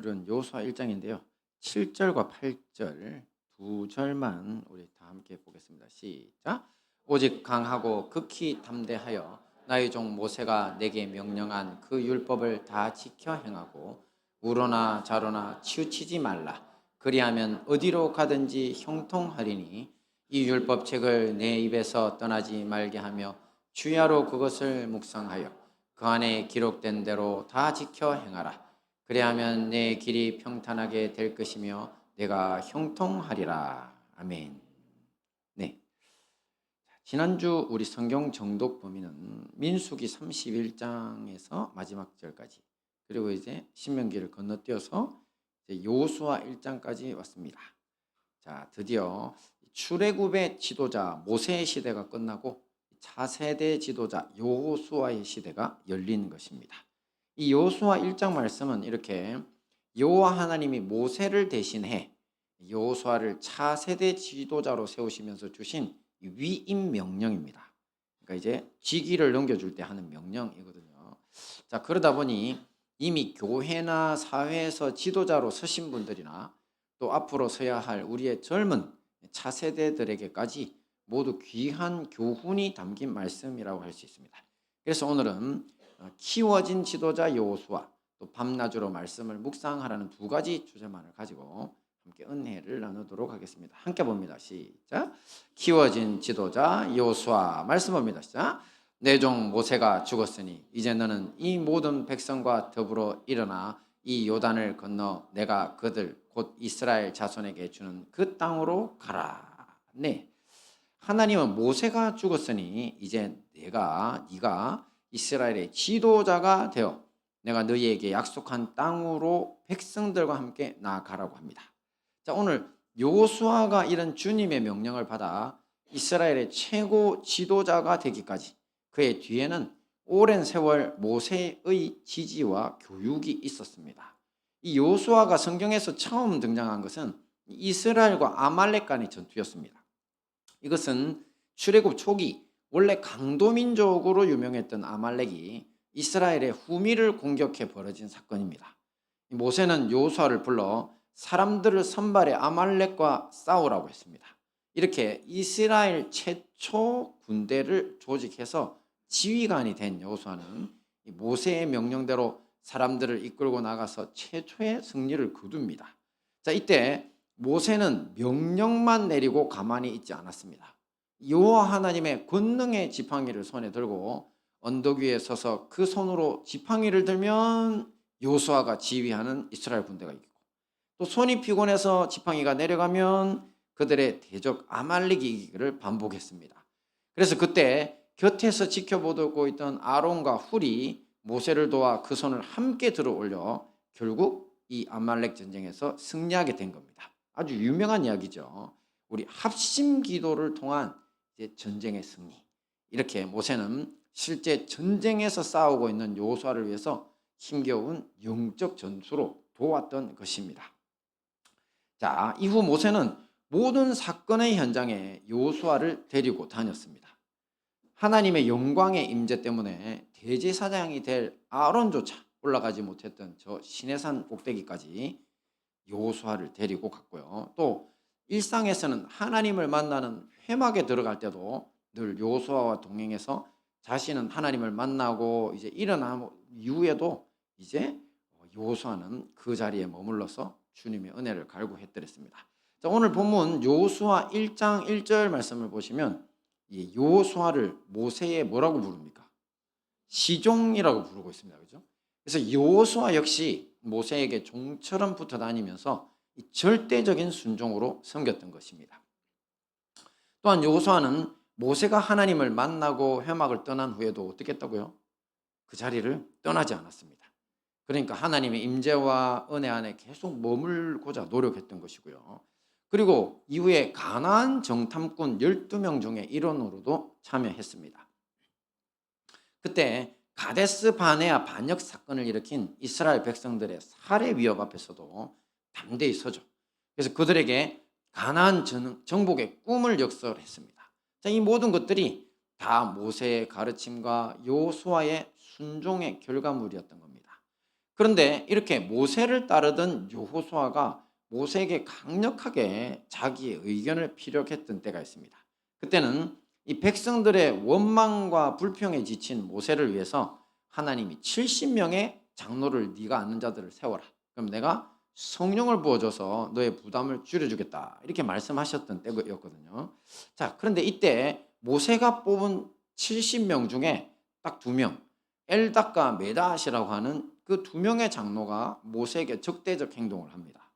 오늘은 여호수아 1장인데요. 7절과 8절 두 절만 우리 다 함께 보겠습니다. 시작. 오직 강하고 극히 담대하여 나의 종 모세가 내게 명령한 그 율법을 다 지켜 행하고 우로나 좌로나 치우치지 말라. 그리하면 어디로 가든지 형통하리니 이 율법책을 내 입에서 떠나지 말게 하며 주야로 그것을 묵상하여 그 안에 기록된 대로 다 지켜 행하라. 그리하면 내 길이 평탄하게 될 것이며 내가 형통하리라. 아멘. 네. 지난주 우리 성경 정독 범위는 민수기 31장에서 마지막 절까지, 그리고 이제 신명기를 건너뛰어서 이제 여호수아 1장까지 왔습니다. 자, 드디어 출애굽의 지도자 모세의 시대가 끝나고 차세대 지도자 여호수아의 시대가 열린 것입니다. 이 여호수아 1장 말씀은 이렇게 여호와 하나님이 모세를 대신해 여호수아를 차세대 지도자로 세우시면서 주신 위임 명령입니다. 그러니까 이제 직위를 넘겨줄 때 하는 명령이거든요. 자, 그러다 보니 이미 교회나 사회에서 지도자로 서신 분들이나 또 앞으로 서야 할 우리의 젊은 차세대들에게까지 모두 귀한 교훈이 담긴 말씀이라고 할 수 있습니다. 그래서 오늘은 키워진 지도자 여호수아, 또 밤낮으로 말씀을 묵상하라는 두 가지 주제만을 가지고 함께 은혜를 나누도록 하겠습니다. 함께 봅니다. 시작. 키워진 지도자 여호수아 말씀 봅니다. 시작. 내 종 모세가 죽었으니 이제 너는 이 모든 백성과 더불어 일어나 이 요단을 건너 내가 그들 곧 이스라엘 자손에게 주는 그 땅으로 가라. 네. 하나님은 모세가 죽었으니 이제 네가 이스라엘의 지도자가 되어 내가 너희에게 약속한 땅으로 백성들과 함께 나아가라고 합니다. 자, 오늘 여호수아가 이런 주님의 명령을 받아 이스라엘의 최고 지도자가 되기까지 그의 뒤에는 오랜 세월 모세의 지지와 교육이 있었습니다. 이 여호수아가 성경에서 처음 등장한 것은 이스라엘과 아말렉 간의 전투였습니다. 이것은 출애굽 초기 원래 강도민족으로 유명했던 아말렉이 이스라엘의 후미를 공격해 벌어진 사건입니다. 모세는 여호수아를 불러 사람들을 선발해 아말렉과 싸우라고 했습니다. 이렇게 이스라엘 최초 군대를 조직해서 지휘관이 된 여호수아는 모세의 명령대로 사람들을 이끌고 나가서 최초의 승리를 거둡니다. 자, 이때 모세는 명령만 내리고 가만히 있지 않았습니다. 여호와 하나님의 권능의 지팡이를 손에 들고 언덕 위에 서서 그 손으로 지팡이를 들면 여호수아가 지휘하는 이스라엘 군대가 이기고, 또 손이 피곤해서 지팡이가 내려가면 그들의 대적 아말렉이 이기기를 반복했습니다. 그래서 그때 곁에서 지켜보고 있던 아론과 훌이 모세를 도와 그 손을 함께 들어 올려 결국 이 아말렉 전쟁에서 승리하게 된 겁니다. 아주 유명한 이야기죠. 우리 합심 기도를 통한 이제 전쟁의 승리. 이렇게 모세는 실제 전쟁에서 싸우고 있는 여호수아를 위해서 힘겨운 영적 전투로 도왔던 것입니다. 자, 이후 모세는 모든 사건의 현장에 여호수아를 데리고 다녔습니다. 하나님의 영광의 임재 때문에 대제사장이 될 아론조차 올라가지 못했던 저 시내산 꼭대기까지 여호수아를 데리고 갔고요. 또 일상에서는 하나님을 만나는 회막에 들어갈 때도 늘 여호수아와 동행해서 자신은 하나님을 만나고 이제 일어난 이후에도 이제 여호수아는 그 자리에 머물러서 주님의 은혜를 갈구했더랬습니다. 자, 오늘 본문 여호수아 1장 1절 말씀을 보시면 이 여호수아를 모세의 뭐라고 부릅니까? 시종이라고 부르고 있습니다. 그죠? 그래서 여호수아 역시 모세에게 종처럼 붙어 다니면서 절대적인 순종으로 섬겼던 것입니다. 또한 여호수아는 모세가 하나님을 만나고 회막을 떠난 후에도 어떻게 했다고요? 그 자리를 떠나지 않았습니다. 그러니까 하나님의 임재와 은혜 안에 계속 머물고자 노력했던 것이고요. 그리고 이후에 가나안 정탐꾼 12명 중에 일원으로도 참여했습니다. 그때 가데스 바네아 반역 사건을 일으킨 이스라엘 백성들의 살해 위협 앞에서도 담대히 서죠. 그래서 그들에게 가나안 정복의 꿈을 역설했습니다. 자, 이 모든 것들이 다 모세의 가르침과 여호수아의 순종의 결과물이었던 겁니다. 그런데 이렇게 모세를 따르던 여호수아가 모세에게 강력하게 자기의 의견을 피력했던 때가 있습니다. 그때는 이 백성들의 원망과 불평에 지친 모세를 위해서 하나님이 70명의 장로를 네가 아는 자들을 세워라. 그럼 내가 성령을 부어줘서 너의 부담을 줄여주겠다. 이렇게 말씀하셨던 때였거든요. 자, 그런데 이때 모세가 뽑은 70명 중에 딱 2명, 엘닷과 메닷이라고 하는 그 2명의 장로가 모세에게 적대적 행동을 합니다.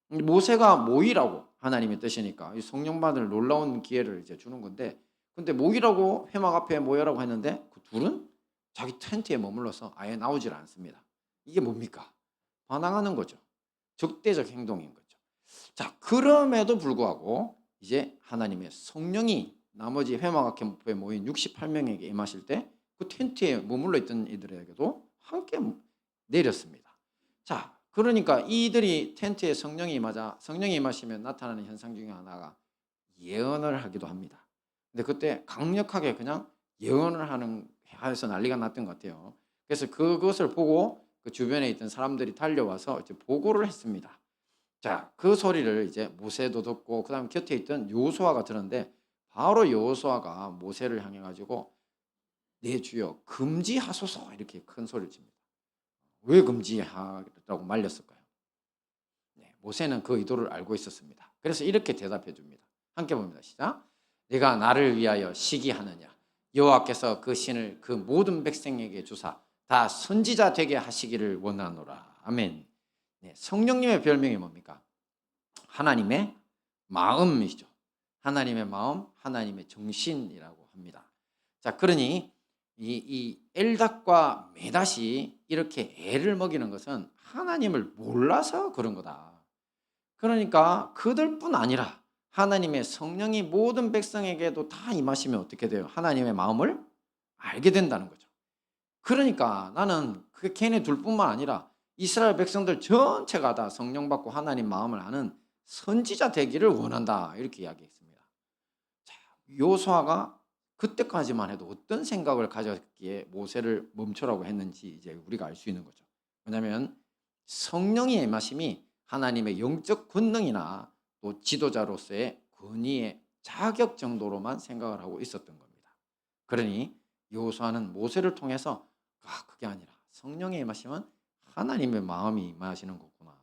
모세가 모이라고 하나님의 뜻이니까 이 성령 받을 놀라운 기회를 이제 주는 건데, 근데 모이라고 회막 앞에 모여라고 했는데 그 둘은 자기 텐트에 머물러서 아예 나오질 않습니다. 이게 뭡니까? 반항하는 거죠. 적대적 행동인 거죠. 자, 그럼에도 불구하고 이제 하나님의 성령이 나머지 회막 앞에 모인 68명에게 임하실 때 그 텐트에 머물러 있던 이들에게도 함께 내렸습니다. 자, 그러니까 이들이 텐트에 성령이 임하시면 나타나는 현상 중에 하나가 예언을 하기도 합니다. 근데 그때 강력하게 그냥 예언을 해서 난리가 났던 것 같아요. 그래서 그것을 보고 그 주변에 있던 사람들이 달려와서 이제 보고를 했습니다. 자, 그 소리를 이제 모세도 듣고 그다음 곁에 있던 여호수아가 들었는데, 바로 여호수아가 모세를 향해 가지고 내 주여 금지하소서 이렇게 큰 소리를 칩니다. 왜 금지하라고 말렸을까요? 네, 모세는 그 의도를 알고 있었습니다. 그래서 이렇게 대답해 줍니다. 함께 봅니다. 시작. 네가 나를 위하여 시기하느냐? 여호와께서 그 신을 그 모든 백성에게 주사 다 선지자 되게 하시기를 원하노라. 아멘. 네, 성령님의 별명이 뭡니까? 하나님의 마음이죠. 하나님의 마음, 하나님의 정신이라고 합니다. 자, 그러니 이 엘닷과 메닷이 이렇게 애를 먹이는 것은 하나님을 몰라서 그런 거다. 그러니까 그들뿐 아니라 하나님의 성령이 모든 백성에게도 다 임하시면 어떻게 돼요? 하나님의 마음을 알게 된다는 거죠. 그러니까 나는 그 걔네 둘뿐만 아니라 이스라엘 백성들 전체가 다 성령 받고 하나님 마음을 아는 선지자 되기를 원한다. 이렇게 이야기했습니다. 자, 요수아가 그때까지만 해도 어떤 생각을 가졌기에 모세를 멈추라고 했는지 이제 우리가 알 수 있는 거죠. 왜냐하면 성령의 임하심이 하나님의 영적 권능이나 또 지도자로서의 권위의 자격 정도로만 생각을 하고 있었던 겁니다. 그러니 여호수아는 모세를 통해서 그게 아니라 성령의 임하심은 하나님의 마음이 임하시는 거구나.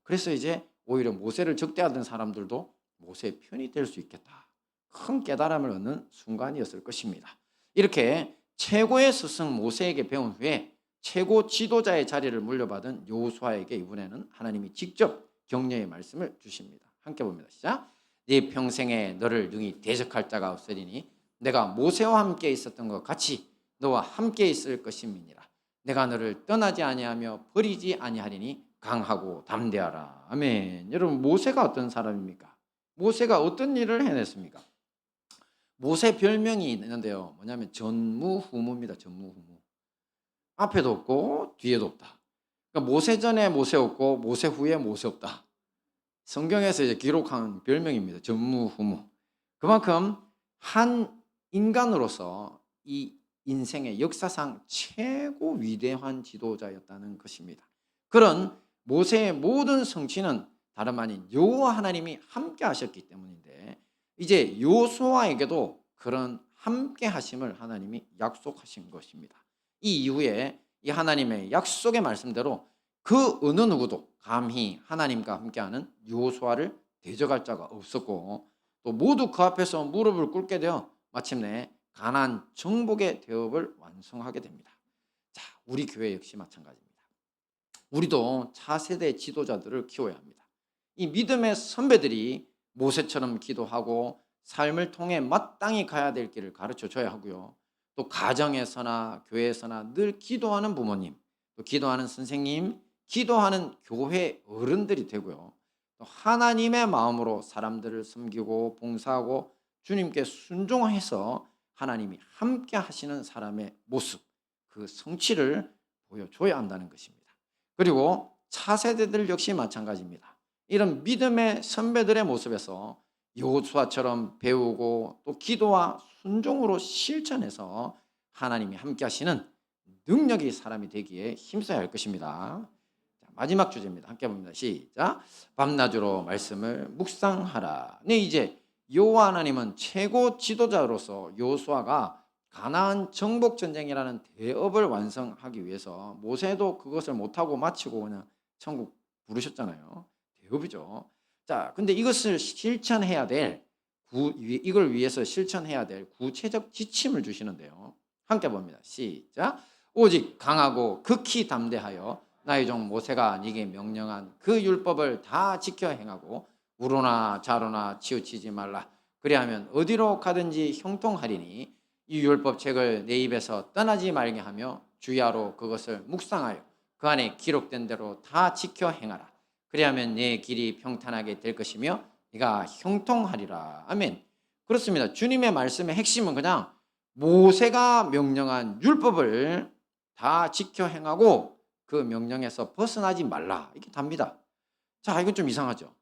그래서 이제 오히려 모세를 적대하던 사람들도 모세의 편이 될 수 있겠다. 큰 깨달음을 얻는 순간이었을 것입니다. 이렇게 최고의 스승 모세에게 배운 후에 최고 지도자의 자리를 물려받은 여호수아에게 이번에는 하나님이 직접 격려의 말씀을 주십니다. 함께 봅니다. 시작. 네 평생에 너를 능히 대적할 자가 없으리니 내가 모세와 함께 있었던 것 같이 너와 함께 있을 것임이니라. 내가 너를 떠나지 아니하며 버리지 아니하리니 강하고 담대하라. 아멘. 여러분, 모세가 어떤 사람입니까? 모세가 어떤 일을 해냈습니까? 모세 별명이 있는데요. 뭐냐면 전무후무입니다. 전무후무. 앞에도 없고 뒤에도 없다. 그러니까 모세 전에 모세 없고 모세 후에 모세 없다. 성경에서 이제 기록한 별명입니다. 전무후무. 그만큼 한 인간으로서 이 인생의 역사상 최고 위대한 지도자였다는 것입니다. 그런 모세의 모든 성취는 다름 아닌 여호와 하나님이 함께 하셨기 때문인데, 이제 여호수아에게도 그런 함께 하심을 하나님이 약속하신 것입니다. 이 이후에 이 하나님의 약속의 말씀대로 그 어느 누구도 감히 하나님과 함께하는 여호수아를 대적할 자가 없었고, 또 모두 그 앞에서 무릎을 꿇게 되어 마침내 가나안 정복의 대업을 완성하게 됩니다. 자, 우리 교회 역시 마찬가지입니다. 우리도 차세대 지도자들을 키워야 합니다. 이 믿음의 선배들이 모세처럼 기도하고 삶을 통해 마땅히 가야 될 길을 가르쳐 줘야 하고요. 또 가정에서나 교회에서나 늘 기도하는 부모님, 또 기도하는 선생님, 기도하는 교회 어른들이 되고요. 또 하나님의 마음으로 사람들을 섬기고 봉사하고 주님께 순종해서 하나님이 함께 하시는 사람의 모습, 그 성취를 보여줘야 한다는 것입니다. 그리고 차세대들 역시 마찬가지입니다. 이런 믿음의 선배들의 모습에서 여호수아처럼 배우고 또 기도와 순종으로 실천해서 하나님이 함께 하시는 능력이 사람이 되기에 힘써야 할 것입니다. 자, 마지막 주제입니다. 함께 봅니다. 시작. 밤낮으로 말씀을 묵상하라. 네, 이제 여호와 하나님은 최고 지도자로서 여호수아가 가나안 정복 전쟁이라는 대업을 완성하기 위해서 모세도 그것을 못하고 마치고 그냥 천국 부르셨잖아요. 대업이죠. 자, 근데 이것을 실천해야 될 이걸 위해서 실천해야 될 구체적 지침을 주시는데요. 함께 봅니다. 시작. 오직 강하고 극히 담대하여 나의 종 모세가 네게 명령한 그 율법을 다 지켜 행하고 우로나 좌로나 치우치지 말라. 그리하면 어디로 가든지 형통하리니 이 율법책을 내 입에서 떠나지 말게 하며 주야로 그것을 묵상하여 그 안에 기록된 대로 다 지켜 행하라. 그리하면 내 길이 평탄하게 될 것이며 네가 형통하리라. 아멘. 그렇습니다. 주님의 말씀의 핵심은 그냥 모세가 명령한 율법을 다 지켜 행하고 그 명령에서 벗어나지 말라. 이게 답니다. 자, 이건 좀 이상하죠.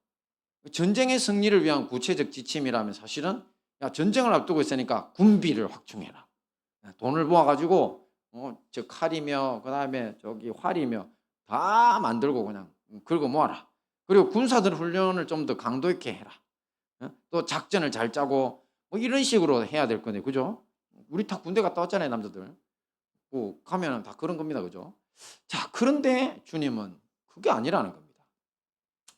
전쟁의 승리를 위한 구체적 지침이라면 사실은 야, 전쟁을 앞두고 있으니까 군비를 확충해라. 돈을 모아가지고 저 칼이며 그다음에 저기 활이며 다 만들고 그냥 긁어 모아라. 그리고 군사들 훈련을 좀 더 강도 있게 해라. 또 작전을 잘 짜고 뭐 이런 식으로 해야 될 건데, 그죠? 우리 다 군대 갔다 왔잖아요, 남자들. 뭐 가면은 다 그런 겁니다, 그죠? 자, 그런데 주님은 그게 아니라는 겁니다.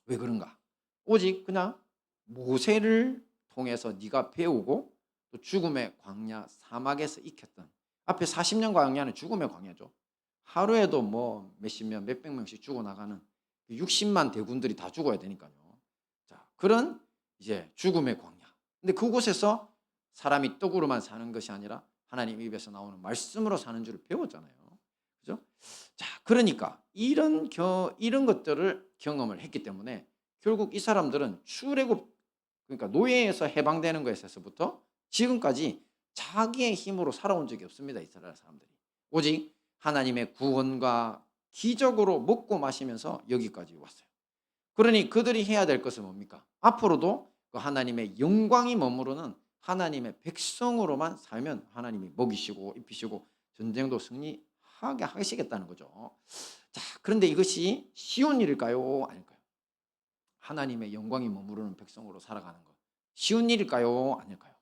왜 그런가? 오직 그냥 모세를 통해서 네가 배우고 또 죽음의 광야 사막에서 익혔던 앞에 40년 광야는 죽음의 광야죠. 하루에도 뭐 몇십 명, 몇백 명씩 죽어나가는 60만 대군들이 다 죽어야 되니까요. 자, 그런 이제 죽음의 광야. 근데 그곳에서 사람이 떡으로만 사는 것이 아니라 하나님 입에서 나오는 말씀으로 사는 줄을 배웠잖아요. 그죠? 자, 그러니까 이런 것들을 경험을 했기 때문에 결국 이 사람들은 출애굽, 그러니까 노예에서 해방되는 것에서부터 지금까지 자기의 힘으로 살아온 적이 없습니다. 이스라엘 사람들이. 오직 하나님의 구원과 기적으로 먹고 마시면서 여기까지 왔어요. 그러니 그들이 해야 될 것은 뭡니까? 앞으로도 그 하나님의 영광이 머무르는 하나님의 백성으로만 살면 하나님이 먹이시고 입히시고 전쟁도 승리하게 하시겠다는 거죠. 자, 그런데 이것이 쉬운 일일까요? 아닐까요? 하나님의 영광이 머무르는 백성으로 살아가는 것. 쉬운 일일까요? 아닐까요?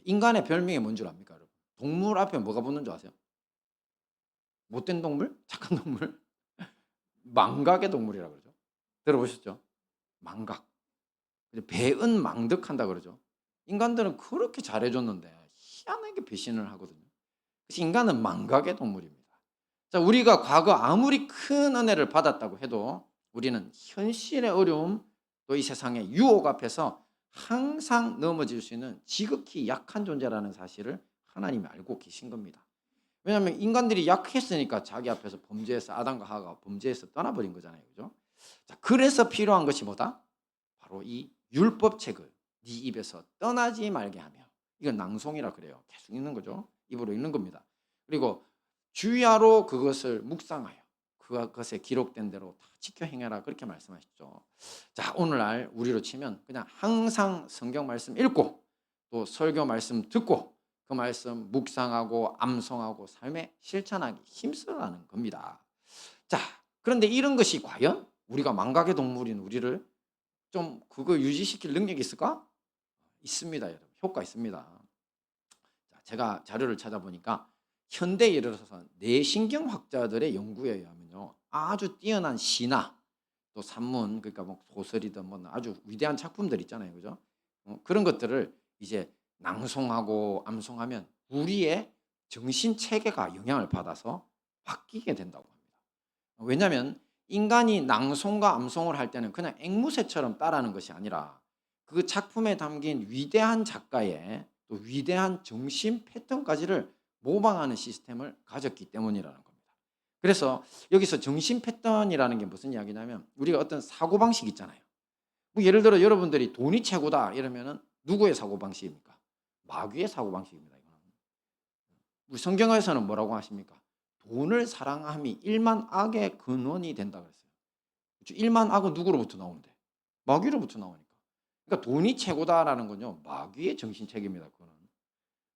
인간의 별명이 뭔 줄 압니까, 여러분? 동물 앞에 뭐가 붙는 줄 아세요? 못된 동물? 착한 동물? 망각의 동물이라고 그러죠. 들어보셨죠? 망각. 배은 망덕한다 그러죠. 인간들은 그렇게 잘해줬는데 희한하게 배신을 하거든요. 그래서 인간은 망각의 동물입니다. 자, 우리가 과거 아무리 큰 은혜를 받았다고 해도 우리는 현실의 어려움 또 이 세상의 유혹 앞에서 항상 넘어질 수 있는 지극히 약한 존재라는 사실을 하나님이 알고 계신 겁니다. 왜냐하면 인간들이 약했으니까 자기 앞에서 범죄해서 아담과 하와가 범죄해서 떠나버린 거잖아요. 그죠? 자, 그래서 필요한 것이 뭐다? 바로 이 율법책을 네 입에서 떠나지 말게 하며, 이건 낭송이라 그래요. 계속 읽는 거죠. 입으로 읽는 겁니다. 그리고 주야로 그것을 묵상하여 그것에 기록된 대로 다 지켜 행해라, 그렇게 말씀하셨죠. 자, 오늘날 우리로 치면 그냥 항상 성경 말씀 읽고 또 설교 말씀 듣고 그 말씀 묵상하고 암송하고 삶에 실천하기 힘쓰라는 겁니다. 자, 그런데 이런 것이 과연 우리가 망각의 동물인 우리를 좀 그거 유지시킬 능력이 있을까? 있습니다, 여러분. 효과 있습니다. 자, 제가 자료를 찾아보니까 현대에 이르러서 뇌신경학자들의 연구에 의하면요, 아주 뛰어난 시나 또 산문, 그러니까 뭐 소설이든 뭐 아주 위대한 작품들 있잖아요, 그죠? 그런 것들을 이제 낭송하고 암송하면 우리의 정신 체계가 영향을 받아서 바뀌게 된다고 합니다. 왜냐하면 인간이 낭송과 암송을 할 때는 그냥 앵무새처럼 따라하는 것이 아니라 그 작품에 담긴 위대한 작가의 또 위대한 정신 패턴까지를 모방하는 시스템을 가졌기 때문이라는 겁니다. 그래서 여기서 정신 패턴이라는 게 무슨 이야기냐면 우리가 어떤 사고방식 있잖아요. 뭐 예를 들어 여러분들이 돈이 최고다 이러면은 누구의 사고방식입니까? 마귀의 사고방식입니다. 우리 성경에서는 뭐라고 하십니까? 돈을 사랑함이 일만 악의 근원이 된다 그랬어요. 그렇죠? 일만 악은 누구로부터 나오는데? 마귀로부터 나오니까. 그러니까 돈이 최고다라는 건요, 마귀의 정신체계입니다. 그거는.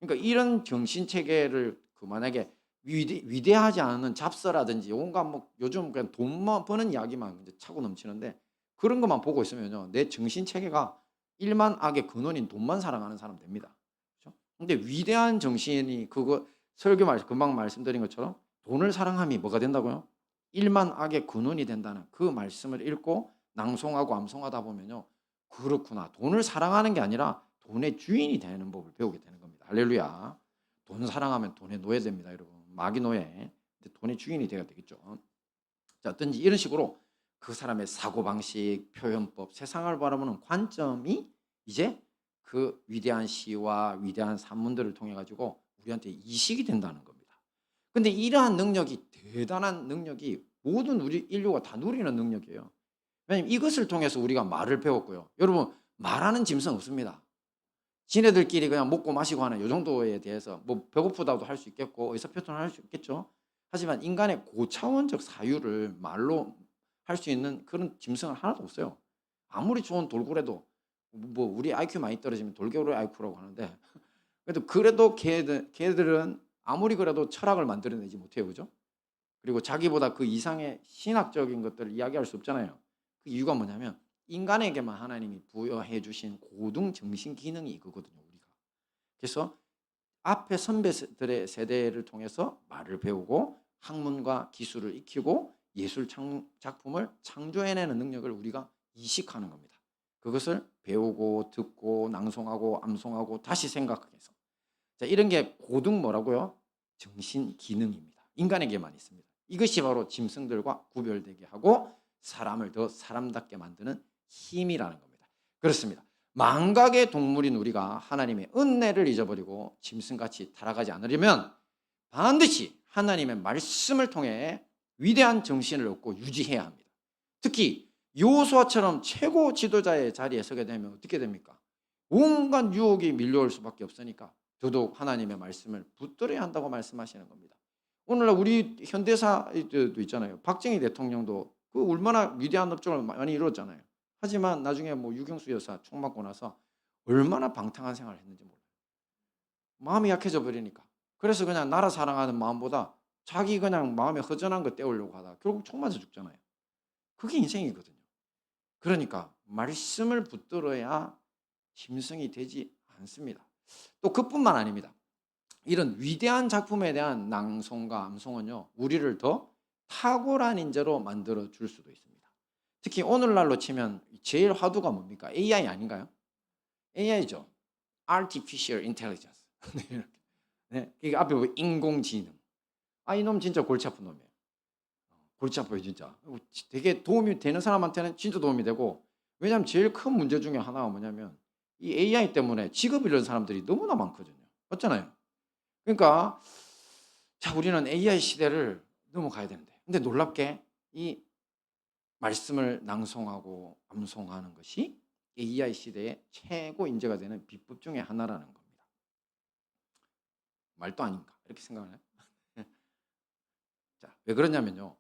그러니까 이런 정신체계를 만약에 위대하지 않은 잡서라든지 온갖 뭐 요즘 그냥 돈만 버는 이야기만 이제 차고 넘치는데 그런 것만 보고 있으면요. 내 정신 체계가 일만 악의 근원인 돈만 사랑하는 사람 됩니다. 그죠? 근데 위대한 정신이 그거 설교 말 금방 말씀드린 것처럼 돈을 사랑함이 뭐가 된다고요? 일만 악의 근원이 된다는 그 말씀을 읽고 낭송하고 암송하다 보면요. 그렇구나. 돈을 사랑하는 게 아니라 돈의 주인이 되는 법을 배우게 되는 겁니다. 할렐루야. 돈 사랑하면 돈의 노예 됩니다, 여러분. 마귀 노예. 돈의 주인이 되어야 되겠죠. 자, 어떤지 이런 식으로 그 사람의 사고방식, 표현법, 세상을 바라보는 관점이 이제 그 위대한 시와 위대한 산문들을 통해 가지고 우리한테 이식이 된다는 겁니다. 근데 이러한 능력이 대단한 능력이 모든 우리 인류가 다 누리는 능력이에요. 왜냐하면 이것을 통해서 우리가 말을 배웠고요. 여러분 말하는 짐승 없습니다. 지네들끼리 그냥 먹고 마시고 하는 요 정도에 대해서 뭐 배고프다도 할 수 있겠고 의사표현을 할 수 있겠죠. 하지만 인간의 고차원적 사유를 말로 할 수 있는 그런 짐승은 하나도 없어요. 아무리 좋은 돌고래도 뭐 우리 IQ 많이 떨어지면 돌고래 IQ라고 하는데 그래도 걔들은 아무리 그래도 철학을 만들어내지 못해요. 그죠? 그리고 자기보다 그 이상의 신학적인 것들을 이야기할 수 없잖아요. 그 이유가 뭐냐면 인간에게만 하나님이 부여해 주신 고등 정신 기능이 이거거든요, 우리가. 그래서 앞에 선배들의 세대를 통해서 말을 배우고 학문과 기술을 익히고 예술 작품을 창조해내는 능력을 우리가 이식하는 겁니다. 그것을 배우고 듣고 낭송하고 암송하고 다시 생각해서 자, 이런 게 고등 뭐라고요? 정신 기능입니다. 인간에게만 있습니다. 이것이 바로 짐승들과 구별되게 하고 사람을 더 사람답게 만드는 힘이라는 겁니다. 그렇습니다. 망각의 동물인 우리가 하나님의 은혜를 잊어버리고 짐승같이 타락하지 않으려면 반드시 하나님의 말씀을 통해 위대한 정신을 얻고 유지해야 합니다. 특히 여호수아처럼 최고 지도자의 자리에 서게 되면 어떻게 됩니까? 온갖 유혹이 밀려올 수밖에 없으니까 더더욱 하나님의 말씀을 붙들어야 한다고 말씀하시는 겁니다. 오늘날 우리 현대사도 있잖아요. 박정희 대통령도 그 얼마나 위대한 업적을 많이 이루었잖아요. 하지만 나중에 뭐 유경수 여사 총 맞고 나서 얼마나 방탕한 생활을 했는지 몰라요. 마음이 약해져 버리니까. 그래서 그냥 나라 사랑하는 마음보다 자기 그냥 마음에 허전한 거 때우려고 하다가 결국 총 맞아 죽잖아요. 그게 인생이거든요. 그러니까 말씀을 붙들어야 짐승이 되지 않습니다. 또 그뿐만 아닙니다. 이런 위대한 작품에 대한 낭송과 암송은요. 우리를 더 탁월한 인재로 만들어 줄 수도 있습니다. 특히 오늘날로 치면 제일 화두가 뭡니까? AI 아닌가요? AI죠. Artificial Intelligence. 네, 이게 앞에 뭐 인공지능. 아, 이놈 진짜 골치 아픈 놈이에요. 골치 아파요, 진짜. 되게 도움이 되는 사람한테는 진짜 도움이 되고, 왜냐하면 제일 큰 문제 중에 하나가 뭐냐면 이 AI 때문에 직업 잃은 사람들이 너무나 많거든요. 맞잖아요. 그러니까 자, 우리는 AI 시대를 넘어가야 되는데, 근데 놀랍게 이 말씀을 낭송하고 암송하는 것이 AI 시대의 최고 인재가 되는 비법 중에 하나라는 겁니다. 말도 아닌가 이렇게 생각하나요? 자, 왜 그러냐면요.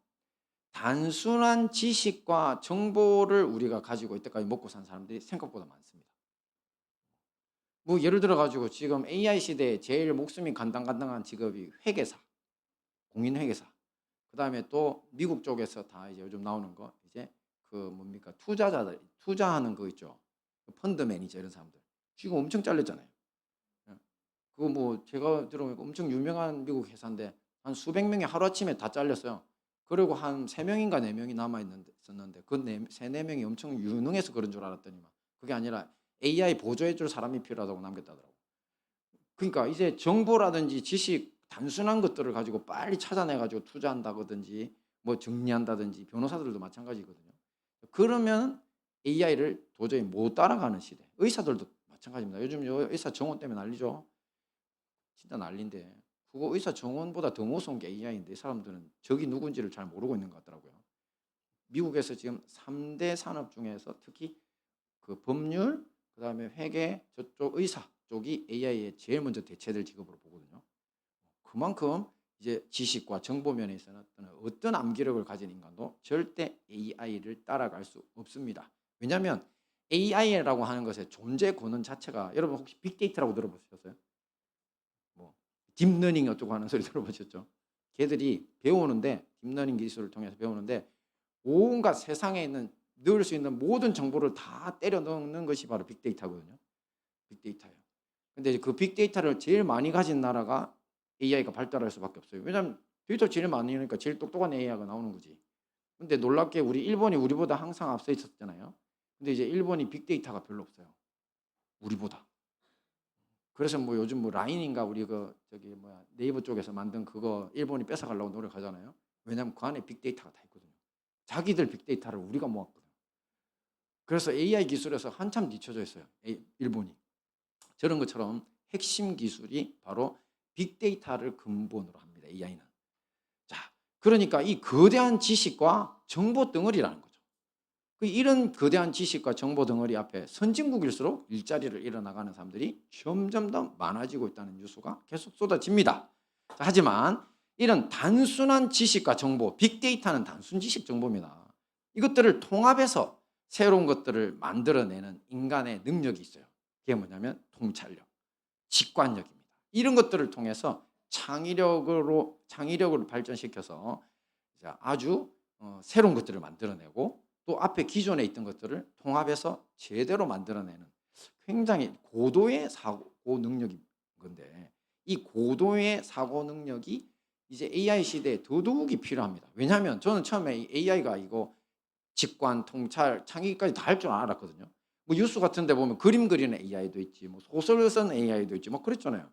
단순한 지식과 정보를 우리가 가지고 이때까지 먹고 산 사람들이 생각보다 많습니다. 뭐 예를 들어 가지고 지금 AI 시대에 제일 목숨이 간당간당한 직업이 회계사, 공인회계사. 그다음에 또 미국 쪽에서 다 이제 요즘 나오는 거 이제 그 뭡니까 투자자들 투자하는 거 있죠. 펀드 매니저 이런 사람들 지금 엄청 잘렸잖아요. 예. 그거 뭐 제가 들어보니까 엄청 유명한 미국 회사인데 한 수백 명이 하루아침에 다 잘렸어요. 그리고 한 세 명인가 네 명이 남아 있었는데 그 세네 명이 엄청 유능해서 그런 줄 알았더니만 그게 아니라 AI 보조해 줄 사람이 필요하다고 남겼다더라고. 그러니까 이제 정보라든지 지식 단순한 것들을 가지고 빨리 찾아내 가지고 투자한다든지 뭐 정리한다든지 변호사들도 마찬가지거든요. 그러면 AI를 도저히 못 따라가는 시대. 의사들도 마찬가지입니다. 요즘 의사 정원 때문에 난리죠. 진짜 난리인데 그거 의사 정원보다 더 무서운 게 AI인데 이 사람들은 적이 누군지를 잘 모르고 있는 것 같더라고요. 미국에서 지금 3대 산업 중에서 특히 그 법률, 그다음에 회계, 저쪽 의사 쪽이 AI에 제일 먼저 대체될 직업으로 보거든요. 그만큼 이제 지식과 정보 면에서는 어떤 암기력을 가진 인간도 절대 AI를 따라갈 수 없습니다. 왜냐하면 AI라고 하는 것의 존재 권한 자체가 여러분 혹시 빅데이터라고 들어보셨어요? 뭐 딥러닝 어쩌고 하는 소리 들어보셨죠? 걔들이 배우는데 딥러닝 기술을 통해서 배우는데 온갖 세상에 있는 넣을 수 있는 모든 정보를 다 때려 넣는 것이 바로 빅데이터거든요. 빅데이터예요. 근데 이제 그 빅데이터를 제일 많이 가진 나라가 AI가 발달할 수밖에 없어요. 왜냐하면 데이터 제일 많이 하니까 제일 똑똑한 AI가 나오는 거지. 근데 놀랍게 우리 일본이 우리보다 항상 앞서 있었잖아요. 근데 이제 일본이 빅데이터가 별로 없어요. 우리보다. 그래서 뭐 요즘 뭐 라인인가 우리 그 저기 뭐야 네이버 쪽에서 만든 그거 일본이 뺏어가려고 노력하잖아요. 왜냐하면 그 안에 빅데이터가 다 있거든요. 자기들 빅데이터를 우리가 모았거든요. 그래서 AI 기술에서 한참 뒤쳐져 있어요. 일본이. 저런 것처럼 핵심 기술이 바로 빅데이터를 근본으로 합니다. AI는. 자, 그러니까 이 거대한 지식과 정보 덩어리라는 거죠. 이런 거대한 지식과 정보 덩어리 앞에 선진국일수록 일자리를 잃어나가는 사람들이 점점 더 많아지고 있다는 뉴스가 계속 쏟아집니다. 자, 하지만 이런 단순한 지식과 정보, 빅데이터는 단순 지식 정보입니다. 이것들을 통합해서 새로운 것들을 만들어내는 인간의 능력이 있어요. 그게 뭐냐면 통찰력, 직관력입니다. 이런 것들을 통해서 창의력으로 발전시켜서 아주 새로운 것들을 만들어내고 또 앞에 기존에 있던 것들을 통합해서 제대로 만들어내는 굉장히 고도의 사고 능력인 건데 이 고도의 사고 능력이 이제 AI 시대에 더더욱이 필요합니다. 왜냐하면 저는 처음에 AI가 이거 직관, 통찰, 창의까지 다 할 줄 알았거든요. 뭐 뉴스 같은 데 보면 그림 그리는 AI도 있지, 뭐 소설을 쓰는 AI도 있지, 뭐 그랬잖아요.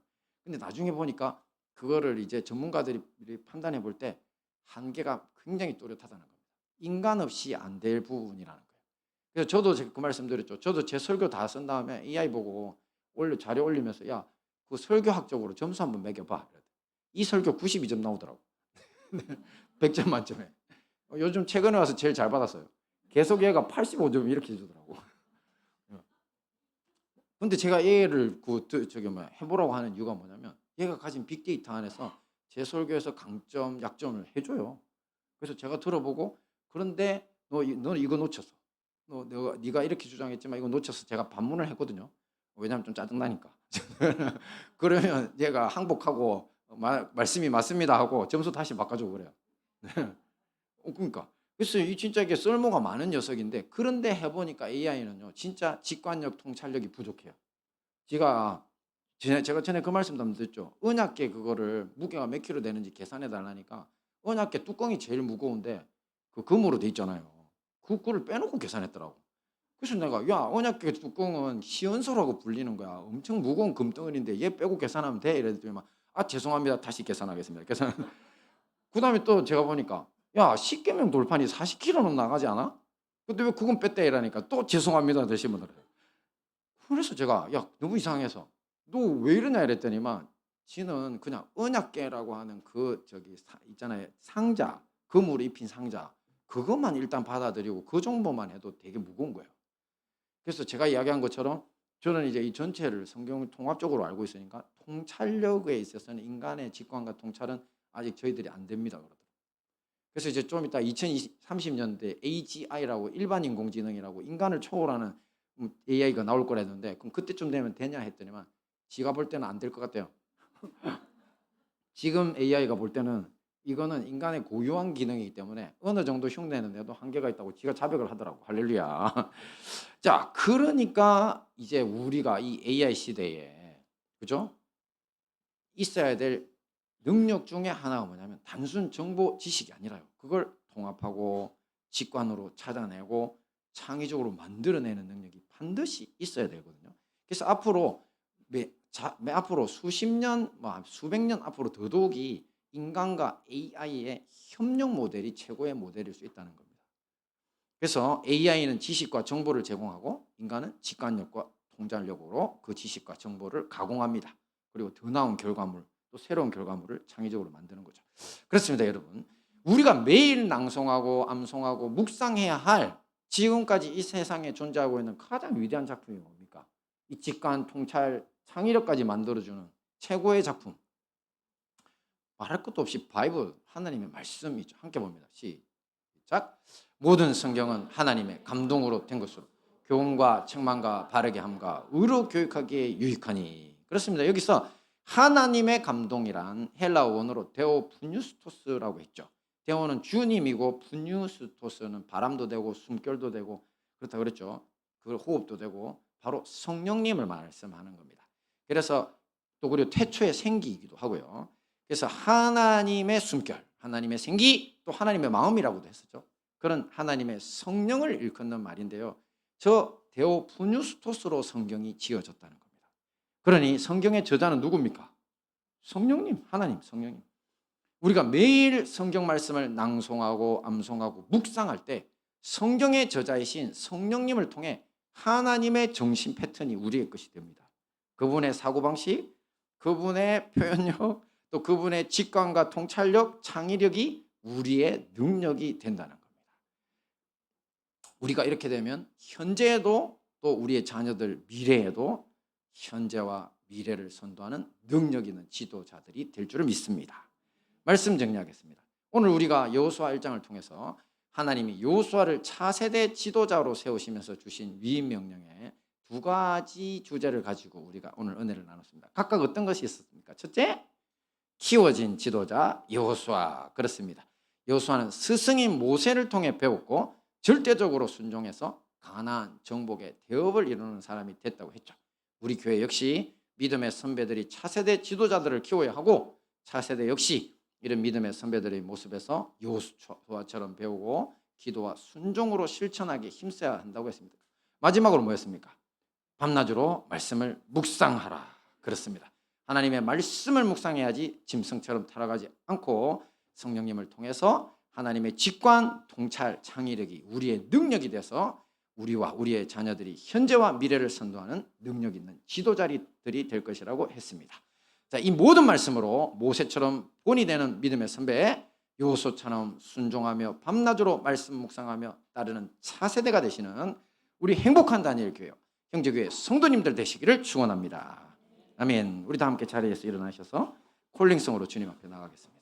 근데 나중에 보니까 그거를 이제 전문가들이 판단해 볼 때 한계가 굉장히 뚜렷하다는 겁니다. 인간 없이 안 될 부분이라는 거예요. 그래서 저도 그 말씀 드렸죠. 저도 제 설교 다 쓴 다음에 AI 보고 자료 올리면서 야, 그 설교학적으로 점수 한번 매겨봐. 이 설교 92점 나오더라고. 100점 만점에. 요즘 최근에 와서 제일 잘 받았어요. 계속 얘가 85점 이렇게 해주더라고. 근데 제가 얘를 해보라고 하는 이유가 뭐냐면 얘가 가진 빅데이터 안에서 제 설교에서 강점, 약점을 해줘요. 그래서 제가 들어보고 그런데 너 이거 놓쳤어. 네가 이렇게 주장했지만 이거 놓쳤어. 제가 반문을 했거든요. 왜냐하면 좀 짜증나니까. 그러면 얘가 항복하고 말씀이 맞습니다 하고 점수 다시 바꿔주고 그래요. 그러니까 그래서 진짜 이게 쓸모가 많은 녀석인데 그런데 해보니까 AI는요 진짜 직관력, 통찰력이 부족해요. 제가 전에 그 말씀도 한번 드렸죠. 은약계 그거를 무게가 몇 킬로 되는지 계산해 달라니까 은약계 뚜껑이 제일 무거운데 그 금으로 돼 있잖아요. 그거를 빼놓고 계산했더라고. 그래서 내가 야 은약계 뚜껑은 시은소라고 불리는 거야. 엄청 무거운 금덩어리인데 얘 빼고 계산하면 돼 이랬더니 죄송합니다. 다시 계산하겠습니다. 그 다음에 또 제가 보니까 야 10개명 돌판이 40kg는 나가지 않아? 근데 왜 그건 뺐대 이러니까 또 죄송합니다 되시면 그래요. 그래서 제가 야 너무 이상해서 너 왜 이러냐 이랬더니만 지는 그냥 언약계라고 하는 있잖아요 상자 금으로 입힌 상자 그것만 일단 받아들이고 그 정보만 해도 되게 무거운 거예요. 그래서 제가 이야기한 것처럼 저는 이제 이 전체를 성경을 통합적으로 알고 있으니까 통찰력에 있어서는 인간의 직관과 통찰은 아직 저희들이 안 됩니다 그러더라고요. 그래서 이제 좀 이따 2030년대 AGI라고 일반 인공지능이라고 인간을 초월하는 AI가 나올 거라 했는데 그럼 그때쯤 되면 되냐 했더니만 지가 볼 때는 안 될 것 같대요. 지금 AI가 볼 때는 이거는 인간의 고유한 기능이기 때문에 어느 정도 흉내내는데도 한계가 있다고 지가 자백을 하더라고. 할렐루야. 자, 그러니까 이제 우리가 이 AI 시대에 그죠? 있어야 될 능력 중에 하나가 뭐냐면 단순 정보 지식이 아니라요. 그걸 통합하고 직관으로 찾아내고 창의적으로 만들어내는 능력이 반드시 있어야 되거든요. 그래서 앞으로 앞으로 수십 년, 수백 년 앞으로 더더욱이 인간과 AI의 협력 모델이 최고의 모델일 수 있다는 겁니다. 그래서 AI는 지식과 정보를 제공하고 인간은 직관력과 통찰력으로 그 지식과 정보를 가공합니다. 그리고 더 나은 결과물, 또 새로운 결과물을 창의적으로 만드는 거죠. 그렇습니다, 여러분. 우리가 매일 낭송하고 암송하고 묵상해야 할 지금까지 이 세상에 존재하고 있는 가장 위대한 작품이 뭡니까? 이 직관, 통찰, 창의력까지 만들어주는 최고의 작품. 말할 것도 없이 바이블, 하나님의 말씀이죠. 함께 봅니다. 시작. 모든 성경은 하나님의 감동으로 된 것으로 교훈과 책망과 바르게 함과 의로 교육하기에 유익하니. 그렇습니다. 여기서 하나님의 감동이란 헬라어 원어로 데오 푸뉴스토스라고 했죠. 데오는 주님이고 푸뉴스토스는 바람도 되고 숨결도 되고 그렇다 그랬죠. 그 호흡도 되고 바로 성령님을 말씀하는 겁니다. 그래서 또 그리고 태초의 생기이기도 하고요. 그래서 하나님의 숨결, 하나님의 생기, 또 하나님의 마음이라고도 했었죠. 그런 하나님의 성령을 일컫는 말인데요. 저 데오 푸뉴스토스로 성경이 지어졌다는 겁니다. 그러니 성경의 저자는 누굽니까? 성령님, 하나님, 성령님. 우리가 매일 성경 말씀을 낭송하고 암송하고 묵상할 때 성경의 저자이신 성령님을 통해 하나님의 정신 패턴이 우리의 것이 됩니다. 그분의 사고방식, 그분의 표현력, 또 그분의 직관과 통찰력, 창의력이 우리의 능력이 된다는 겁니다. 우리가 이렇게 되면 현재에도 또 우리의 자녀들 미래에도 현재와 미래를 선도하는 능력 있는 지도자들이 될 줄을 믿습니다. 말씀 정리하겠습니다. 오늘 우리가 여호수아 1장을 통해서 하나님이 여호수아를 차세대 지도자로 세우시면서 주신 위임 명령에 두 가지 주제를 가지고 우리가 오늘 은혜를 나눴습니다. 각각 어떤 것이 있었습니까? 첫째, 키워진 지도자 여호수아. 그렇습니다. 여호수아는 스승인 모세를 통해 배웠고 절대적으로 순종해서 가나안 정복의 대업을 이루는 사람이 됐다고 했죠. 우리 교회 역시 믿음의 선배들이 차세대 지도자들을 키워야 하고 차세대 역시 이런 믿음의 선배들의 모습에서 여호수아처럼 배우고 기도와 순종으로 실천하기 힘써야 한다고 했습니다. 마지막으로 뭐였습니까? 밤낮으로 말씀을 묵상하라. 그렇습니다. 하나님의 말씀을 묵상해야지 짐승처럼 타락하지 않고 성령님을 통해서 하나님의 직관, 통찰, 창의력이 우리의 능력이 돼서 우리와 우리의 자녀들이 현재와 미래를 선도하는 능력 있는 지도자들이 될 것이라고 했습니다. 자, 이 모든 말씀으로 모세처럼 본이 되는 믿음의 선배, 여호수아처럼 순종하며 밤낮으로 말씀 묵상하며 따르는 차세대가 되시는 우리 행복한 다니엘 교회, 형제교회 성도님들 되시기를 축원합니다. 아멘. 우리 다 함께 자리에서 일어나셔서 콜링성으로 주님 앞에 나가겠습니다.